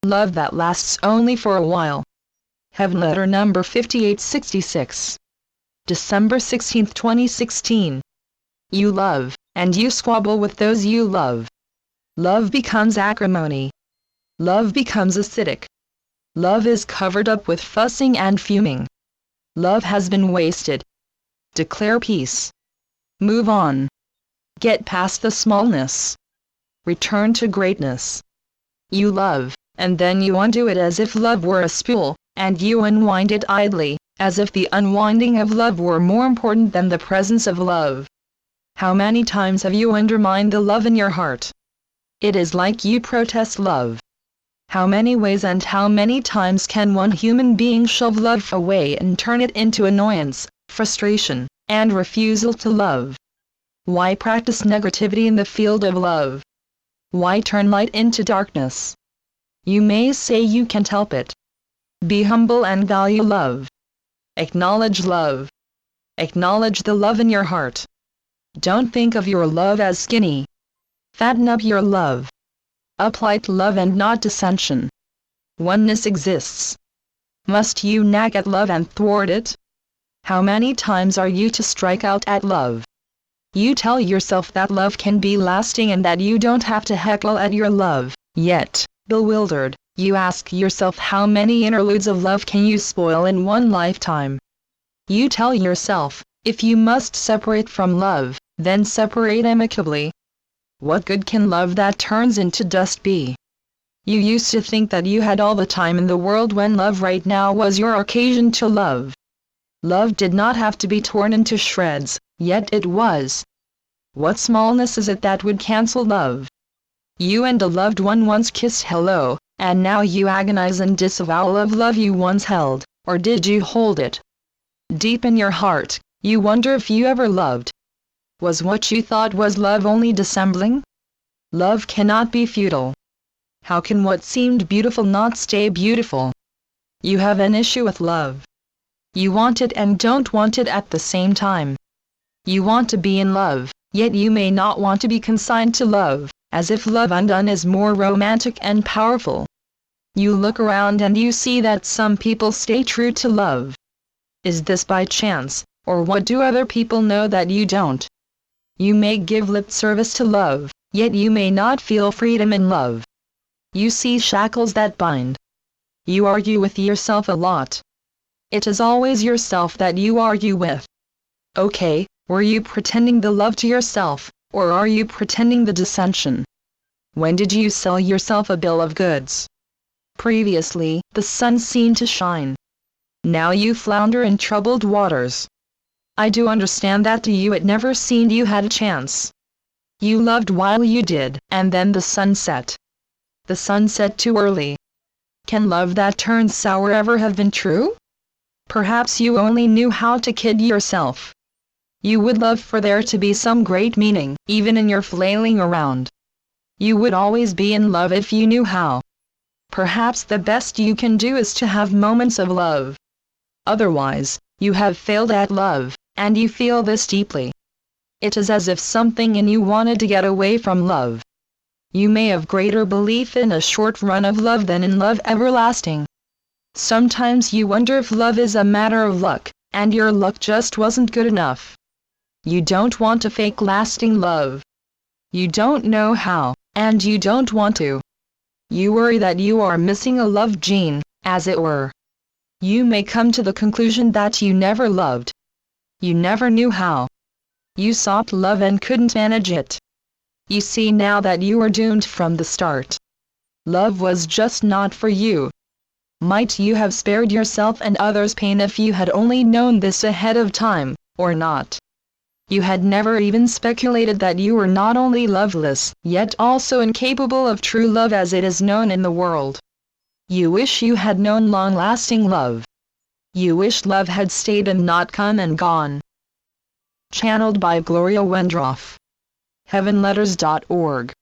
Love that lasts only for a while. Heavenletter number 5866. December 16, 2016. You love, and you squabble with those you love. Love becomes acrimony. Love becomes acidic. Love is covered up with fussing and fuming. Love has been wasted. Declare peace. Move on. Get past the smallness. Return to greatness. You love, and then you undo it as if love were a spool, and you unwind it idly, as if the unwinding of love were more important than the presence of love. How many times have you undermined the love in your heart? It is like you protest love. How many ways and how many times can one human being shove love away and turn it into annoyance, frustration, and refusal to love? Why practice negativity in the field of love? Why turn light into darkness? You may say you can't help it. Be humble and value love. Acknowledge love. Acknowledge the love in your heart. Don't think of your love as skinny. Fatten up your love. Uplight love and not dissension. Oneness exists. Must you nag at love and thwart it? How many times are you to strike out at love? You tell yourself that love can be lasting and that you don't have to heckle at your love, yet, bewildered, you ask yourself how many interludes of love can you spoil in one lifetime? You tell yourself, if you must separate from love, then separate amicably. What good can love that turns into dust be? You used to think that you had all the time in the world when love right now was your occasion to love. Love did not have to be torn into shreds, yet it was. What smallness is it that would cancel love? You and a loved one once kissed hello, and now you agonize in disavowal of love you once held, or did you hold it? Deep in your heart, you wonder if you ever loved. Was what you thought was love only dissembling? Love cannot be futile. How can what seemed beautiful not stay beautiful? You have an issue with love. You want it and don't want it at the same time. You want to be in love, yet you may not want to be consigned to love, as if love undone is more romantic and powerful. You look around and you see that some people stay true to love. Is this by chance, or what do other people know that you don't? You may give lip service to love, yet you may not feel freedom in love. You see shackles that bind. You argue with yourself a lot. It is always yourself that you argue with. Okay, were you pretending the love to yourself, or are you pretending the dissension? When did you sell yourself a bill of goods? Previously, the sun seemed to shine. Now you flounder in troubled waters. I do understand that to you it never seemed you had a chance. You loved while you did, and then the sun set. The sun set too early. Can love that turns sour ever have been true? Perhaps you only knew how to kid yourself. You would love for there to be some great meaning, even in your flailing around. You would always be in love if you knew how. Perhaps the best you can do is to have moments of love. Otherwise, you have failed at love, and you feel this deeply. It is as if something in you wanted to get away from love. You may have greater belief in a short run of love than in love everlasting. Sometimes you wonder if love is a matter of luck, and your luck just wasn't good enough. You don't want to fake lasting love. You don't know how, and you don't want to. You worry that you are missing a love gene, as it were. You may come to the conclusion that you never loved. You never knew how. You sought love and couldn't manage it. You see now that you were doomed from the start. Love was just not for you. Might you have spared yourself and others pain if you had only known this ahead of time, or not? You had never even speculated that you were not only loveless, yet also incapable of true love as it is known in the world. You wish you had known long-lasting love. You wish love had stayed and not come and gone. Channeled by Gloria Wendroff. Heavenletters.org